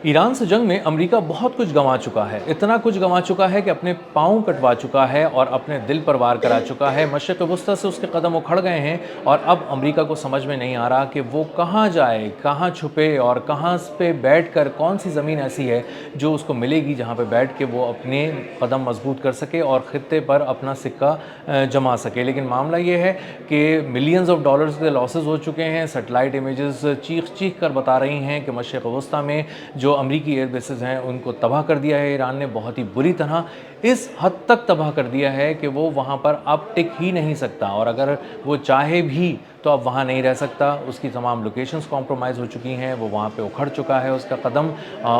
Iran से जंग में अमेरिका बहुत कुछ गंवा चुका है, इतना कुछ गंवा चुका है कि अपने पाँव कटवा चुका है और अपने दिल पर वार करा चुका है। मशरिक़ वस्ती से उसके कदम उखड़ गए हैं और अब अमेरिका को समझ में नहीं आ रहा कि वो कहाँ जाए, कहाँ छुपे और कहाँ पे बैठकर कौन सी ज़मीन ऐसी है जो उसको मिलेगी जहाँ पे बैठ के वो अपने कदम मजबूत कर सके और ख़ित्ते पर अपना सिक्का जमा सके। लेकिन मामला ये है कि मिलियंस ऑफ डॉलर्स के लॉसेस हो चुके हैं। सैटेलाइट इमेजेस चीख चीख कर बता रही हैं कि मशरिक़ वस्ती में जो अमरीकी एयर बेसेस हैं उनको तबाह कर दिया है ईरान ने, बहुत ही बुरी तरह, इस हद तक तबाह कर दिया है कि वो वहाँ पर अब टिक ही नहीं सकता और अगर वो चाहे भी तो अब वहाँ नहीं रह सकता। उसकी तमाम लोकेशंस कॉम्प्रोमाइज़ हो चुकी हैं, वो वहाँ पे उखड़ चुका है उसका कदम,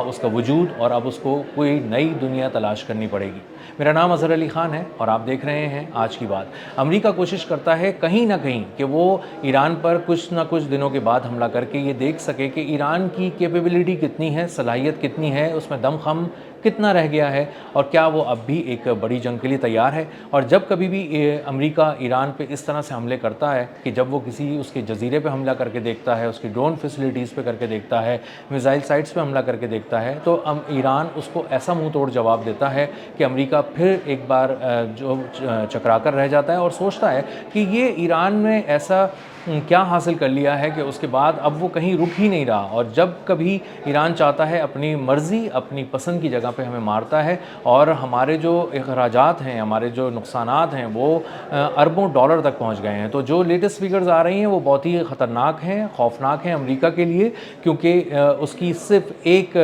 उसका वजूद, और अब उसको कोई नई दुनिया तलाश करनी पड़ेगी। मेरा नाम अज़हर अली ख़ान है और आप देख रहे हैं आज की बात। अमेरिका कोशिश करता है कहीं ना कहीं कि वो ईरान पर कुछ ना कुछ दिनों के बाद हमला करके ये देख सके कि ईरान की कैपेबिलिटी कितनी है, सलाहियत कितनी है, उसमें दमख़म कितना रह गया है और क्या वो अब भी एक बड़ी जंग के लिए तैयार है। और जब कभी भी अमेरिका ईरान पे इस तरह से हमले करता है कि जब वो किसी उसके जजीरे पे हमला करके देखता है, उसकी ड्रोन फैसिलिटीज़ पे करके देखता है, मिसाइल साइट्स पे हमला करके देखता है, तो ईरान उसको ऐसा मुंह तोड़ जवाब देता है कि अमेरिका फिर एक बार जो चकरा कर रह जाता है और सोचता है कि ये ईरान में ऐसा क्या हासिल कर लिया है कि उसके बाद अब वो कहीं रुक ही नहीं रहा। और जब कभी ईरान चाहता है अपनी मर्ज़ी, अपनी पसंद की जगह पे हमें मारता है और हमारे जो अखराजात हैं, हमारे जो नुकसानात हैं वो अरबों डॉलर तक पहुंच गए हैं। तो जो लेटेस्ट फिगर्स आ रही हैं वो बहुत ही ख़तरनाक हैं, खौफनाक हैं अमेरिका के लिए, क्योंकि उसकी सिर्फ एक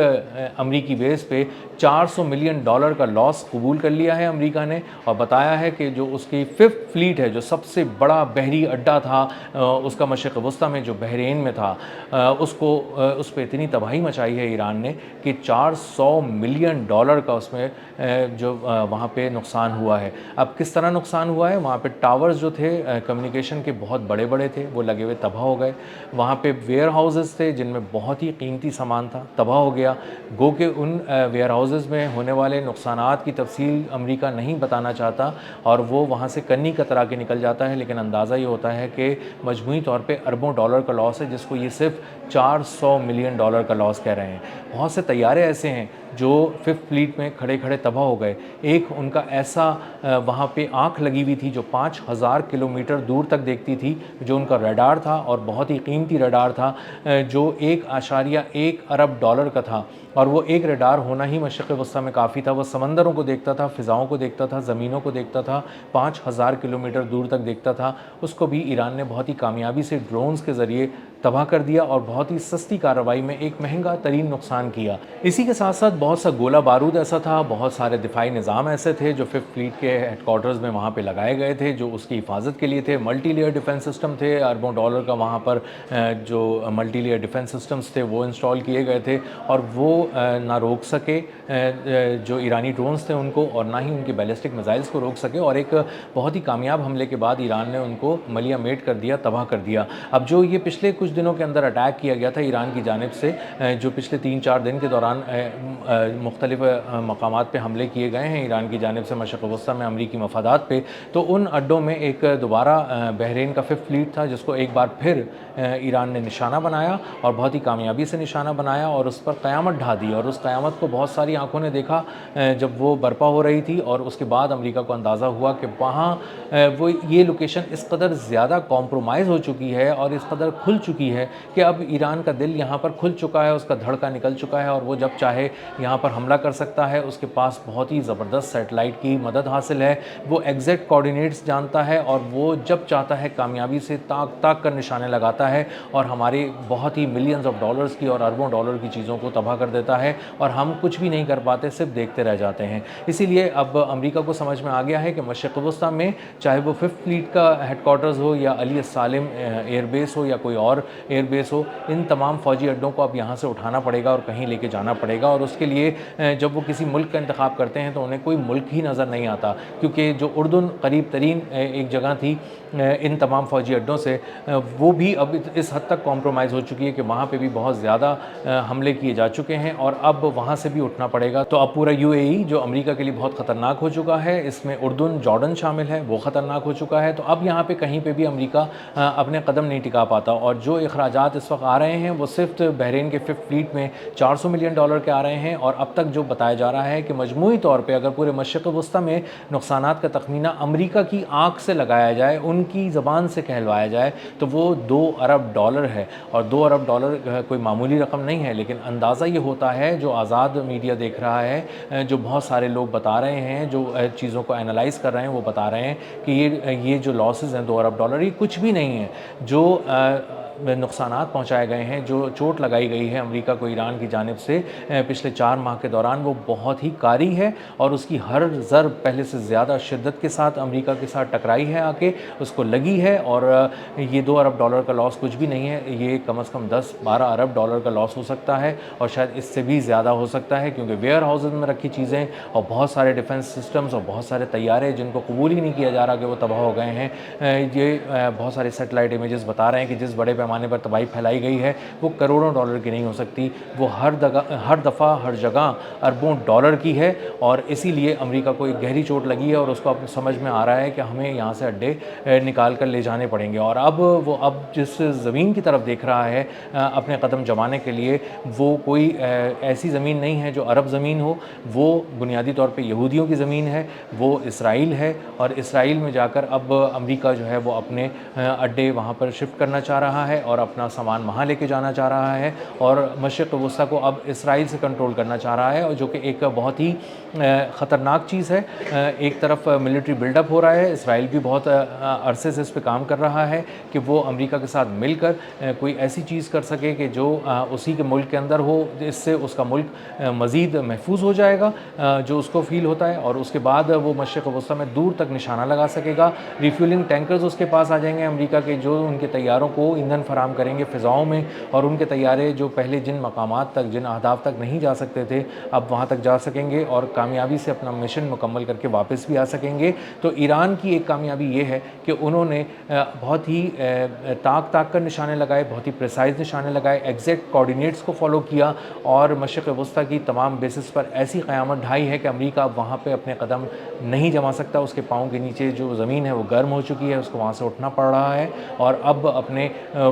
अमेरिकी बेस पे $400 मिलियन का लॉस कबूल कर लिया है अमेरिका ने और बताया है कि जो उसकी 5th फ्लीट है, जो सबसे बड़ा बहरी अड्डा था उसका मशरिक़ वस्ती में जो बहरीन में था, उसको उस पर इतनी तबाही मचाई है ईरान ने कि $400 मिलियन का उसमें जो वहाँ पे नुकसान हुआ है। अब किस तरह नुकसान हुआ है, वहाँ पे टावर्स जो थे कम्युनिकेशन के बहुत बड़े बड़े थे, वो लगे हुए तबाह हो गए। वहाँ पे वेयर हाउसेस थे जिनमें बहुत ही कीमती सामान था, तबाह हो गया। गो के उन वेयर हाउसेस में होने वाले नुकसानात की तफसील अमेरिका नहीं बताना चाहता और वो वहाँ से कन्नी कतरा के निकल जाता है, लेकिन अंदाज़ा ये होता है कि मजमूई तौर पे अरबों डॉलर का लॉस है, जिसको ये सिर्फ $400 मिलियन का लॉस कह रहे हैं। बहुत से तैयारे ऐसे हैं जो 5th फ्लीट में खड़े खड़े तबाह हो गए। एक उनका ऐसा वहाँ पे आँख लगी हुई थी जो 5000 किलोमीटर दूर तक देखती थी, जो उनका रडार था और बहुत ही कीमती रडार था, जो $1.1 अरब का था। और वो एक रडार होना ही मशरिक़ वस्ती में काफ़ी था। वो समंदरों को देखता था, फ़िज़ाओं को देखता था, ज़मीनों को देखता था, 5000 किलोमीटर दूर तक देखता था। उसको भी ईरान ने बहुत ही कामयाबी से ड्रोन्स के ज़रिए तबाह कर दिया और बहुत ही सस्ती कार्रवाई में एक महंगा तरीन नुकसान किया। इसी के साथ साथ बहुत सा गोला बारूद ऐसा था, बहुत सारे दिफाई निज़ाम ऐसे थे जो 5th फ्लीट के हेडक्वार्टर्स में वहाँ पे लगाए गए थे, जो उसकी हिफाजत के लिए थे। मल्टी लेयर डिफेंस सिस्टम थे, अरबों डॉलर का वहाँ पर जो मल्टी लेयर डिफेंस सिस्टम्स थे वो इंस्टॉल किए गए थे और वो ना रोक सके जो ईरानी ड्रोन्स थे उनको, और ना ही उनके बैलिस्टिक मिसाइल्स को रोक सके। और एक बहुत ही कामयाब हमले के बाद ईरान ने उनको मलिया मेट कर दिया, तबाह कर दिया। अब जो ये पिछले कुछ दिनों के अंदर अटैक किया गया था ईरान की जानिब से, जो पिछले 3-4 दिन के दौरान मुख्तलिफ मकामात पे हमले किए गए हैं ईरान की जानिब से मशरिक़ वस्ती में अमरीकी मफादात पे, तो उन अड्डों में एक दोबारा बहरीन का 5th फ्लीट था जिसको एक बार फिर ईरान ने निशाना बनाया और बहुत ही कामयाबी से निशाना बनाया और उस पर क़यामत ढा दी। और उस क़यामत को बहुत सारी आंखों ने देखा जब वो बर्पा हो रही थी और उसके बाद अमेरिका को अंदाज़ा हुआ कि वहाँ वो ये लोकेशन इस कदर ज़्यादा कॉम्प्रोमाइज़ हो चुकी है और इस कदर खुल चुकी है कि अब ईरान का दिल यहाँ पर खुल चुका है, उसका धड़का निकल चुका है और वो जब चाहे यहाँ पर हमला कर सकता है। उसके पास बहुत ही ज़बरदस्त सैटेलाइट की मदद हासिल है, वो एग्जैक्ट कोऑर्डिनेट्स जानता है और वो जब चाहता है कामयाबी से ताक ताक कर निशाने लगाता है और हमारे बहुत ही मिलियंस ऑफ डॉलर्स की और अरबों डॉलर की चीज़ों को तबाह कर देता है और हम कुछ भी नहीं कर पाते, सिर्फ देखते रह जाते हैं। इसीलिए अब अमेरिका को समझ में आ गया है कि मशरिक़ वस्ती में चाहे वो 5th फ्लीट का हेडक्वार्टर्स हो या अली सालिम एयरबेस हो या कोई और एयरबेस हो, इन तमाम फ़ौजी अड्डों को अब यहाँ से उठाना पड़ेगा और कहीं लेके जाना पड़ेगा। और उसके लिए जब वो किसी मुल्क का इंतखाब करते हैं तो उन्हें कोई मुल्क ही नज़र नहीं आता, क्योंकि जो उर्दुन करीब तरीन एक जगह थी ان تمام فوجی اڈوں سے وہ بھی اب اس حد تک کمپرومائز ہو چکی ہے کہ وہاں پہ بھی بہت زیادہ حملے کیے جا چکے ہیں اور اب وہاں سے بھی اٹھنا پڑے گا. تو اب پورا UAE جو امریکہ کے لیے بہت خطرناک ہو چکا ہے, اس میں اردن, جارڈن شامل ہے, وہ خطرناک ہو چکا ہے. تو اب یہاں پہ کہیں پہ بھی امریکہ اپنے قدم نہیں ٹکا پاتا, اور جو اخراجات اس وقت آ رہے ہیں وہ صرف بحرین کے 5th فلیٹ میں $400 ملین کے آ رہے ہیں, اور اب تک جو بتایا جا رہا ہے کہ مجموعی طور پہ اگر پورے مشرق وسطیٰ میں نقصانات کا تخمینہ امریکہ کی آنکھ سے لگایا جائے, ان کی زبان سے کہلوایا جائے, تو وہ $2 ارب ہے. اور $2 ارب کوئی معمولی رقم نہیں ہے, لیکن اندازہ یہ ہوتا ہے, جو آزاد میڈیا دیکھ رہا ہے, جو بہت سارے لوگ بتا رہے ہیں, جو چیزوں کو انالائز کر رہے ہیں, وہ بتا رہے ہیں کہ یہ جو لاسز ہیں $2 ارب, یہ کچھ بھی نہیں ہے. جو نقصانات پہنچائے گئے ہیں, جو چوٹ لگائی گئی ہے امریکہ کو ایران کی جانب سے پچھلے 4 ماہ کے دوران, وہ بہت ہی کاری ہے, اور اس کی ہر ضرب پہلے سے زیادہ شدت کے ساتھ امریکہ کے ساتھ ٹکرائی ہے, آ کے اس کو لگی ہے. اور یہ $2 ارب کا لاس کچھ بھی نہیں ہے, یہ کم از کم $10-12 ارب کا لاس ہو سکتا ہے, اور شاید اس سے بھی زیادہ ہو سکتا ہے, کیونکہ ویئر ہاؤسز میں رکھی چیزیں اور بہت سارے ڈیفنس سسٹمز اور بہت سارے طیارے جن کو قبول ہی نہیں کیا جا رہا کہ وہ تباہ ہو گئے ہیں. یہ بہت سارے سیٹلائٹ امیجز بتا رہے ہیں کہ جس بڑے پیمانے پر تباہی پھیلائی گئی ہے وہ کروڑوں ڈالر کی نہیں ہو سکتی, وہ ہر دفعہ ہر جگہ اربوں ڈالر کی ہے. اور اسی لیے امریکہ کو ایک گہری چوٹ لگی ہے, اور اس کو اپنے سمجھ میں آ رہا ہے کہ ہمیں یہاں سے اڈے نکال کر لے جانے پڑیں گے. اور اب جس زمین کی طرف دیکھ رہا ہے اپنے قدم جمانے کے لیے, وہ کوئی ایسی زمین نہیں ہے جو عرب زمین ہو, وہ بنیادی طور پہ یہودیوں کی زمین ہے, وہ اسرائیل ہے. اور اسرائیل میں جا کر اب امریکہ جو ہے وہ اپنے اڈے وہاں پر شفٹ کرنا چاہ رہا ہے, اور اپنا سامان وہاں لے کے جانا چاہ رہا ہے, اور مشرق وسطیٰ کو اب اسرائیل سے کنٹرول کرنا چاہ رہا ہے, اور جو کہ ایک بہت ہی خطرناک چیز ہے. ایک طرف ملٹری بلڈ اپ ہو رہا ہے, اسرائیل بھی بہت عرصے سے اس پہ کام کر رہا ہے کہ وہ امریکہ کے ساتھ مل کر کوئی ایسی چیز کر سکے کہ جو اسی کے ملک کے اندر ہو, اس سے اس کا ملک مزید محفوظ ہو جائے گا, جو اس کو فیل ہوتا ہے. اور اس کے بعد وہ مشرق وسطیٰ میں دور تک نشانہ لگا سکے گا. ریفیولنگ ٹینکرز اس کے پاس آ جائیں گے امریکہ کے, جو ان کے طیاروں کو ایندھن فراہم کریں گے فضاؤں میں, اور ان کے طیارے جو پہلے جن مقامات تک, جن اہداف تک نہیں جا سکتے تھے, اب وہاں تک جا سکیں گے, اور کامیابی سے اپنا مشن مکمل کر کے واپس بھی آ سکیں گے. تو ایران کی ایک کامیابی یہ ہے کہ انہوں نے بہت ہی تاک کر نشانے لگائے, بہت ہی پریسائز نشانے لگائے, ایگزیکٹ کوآرڈینیٹس کو فالو کیا, اور مشرق وسطیٰ کی تمام بیسز پر ایسی قیامت ڈھائی ہے کہ امریکہ اب وہاں پہ اپنے قدم نہیں جما سکتا. اس کے پاؤں کے نیچے جو زمین ہے وہ گرم ہو چکی ہے, اس کو وہاں سے اٹھنا پڑ رہا ہے, اور اب اپنے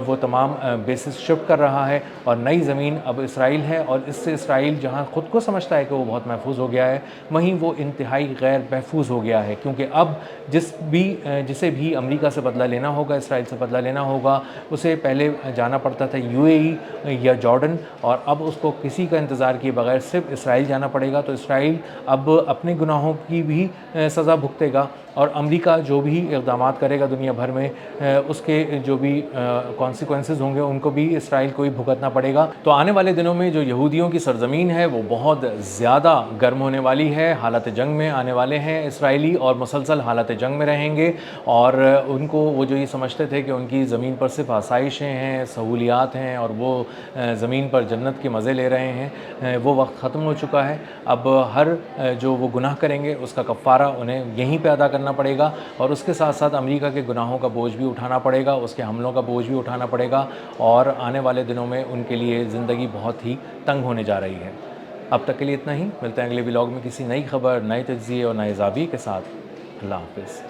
وہ تمام بیسز شفٹ کر رہا ہے, اور نئی زمین اب اسرائیل ہے. اور اس سے اسرائیل جہاں خود کو سمجھتا ہے کہ وہ بہت محفوظ ہو گیا ہے, وہیں وہ انتہائی غیر محفوظ ہو گیا ہے, کیونکہ اب جسے بھی امریکہ سے بدلہ لینا ہوگا, اسرائیل سے بدلہ لینا ہوگا, اسے پہلے جانا پڑتا تھا UAE یا جارڈن, اور اب اس کو کسی کا انتظار کیے بغیر صرف اسرائیل جانا پڑے گا. تو اسرائیل اب اپنے گناہوں کی بھی سزا بھگتے گا, اور امریکہ جو بھی اقدامات کرے گا دنیا بھر میں, اس کے جو بھی کانسیکوینسز ہوں گے ان کو بھی اسرائیل کو ہی بھگتنا پڑے گا. تو آنے والے دنوں میں جو یہودیوں کی سرزمین ہے وہ بہت زیادہ گرم ہونے والی ہے, حالت جنگ میں آنے والے ہیں اسرائیلی, اور مسلسل حالت جنگ میں رہیں گے. اور ان کو وہ جو یہ سمجھتے تھے کہ ان کی زمین پر صرف آسائشیں ہیں, سہولیات ہیں, اور وہ زمین پر جنت کے مزے لے رہے ہیں, وہ وقت ختم ہو چکا ہے. اب ہر جو وہ گناہ کریں گے اس کا کفارہ انہیں یہیں پہ ادا کرنا پڑے گا, اور اس کے ساتھ ساتھ امریکہ کے گناہوں کا بوجھ بھی اٹھانا پڑے گا, اس کے حملوں کا بوجھ بھی اٹھانا پڑے گا, اور آنے والے دنوں میں ان کے لیے زندگی بہت ہی تنگ ہونے جا رہی ہے. اب تک کے لیے اتنا ہی, ملتے ہیں اگلے ولاگ میں کسی نئی خبر, نئے تجزیے اور نئے زاویے کے ساتھ. اللہ حافظ.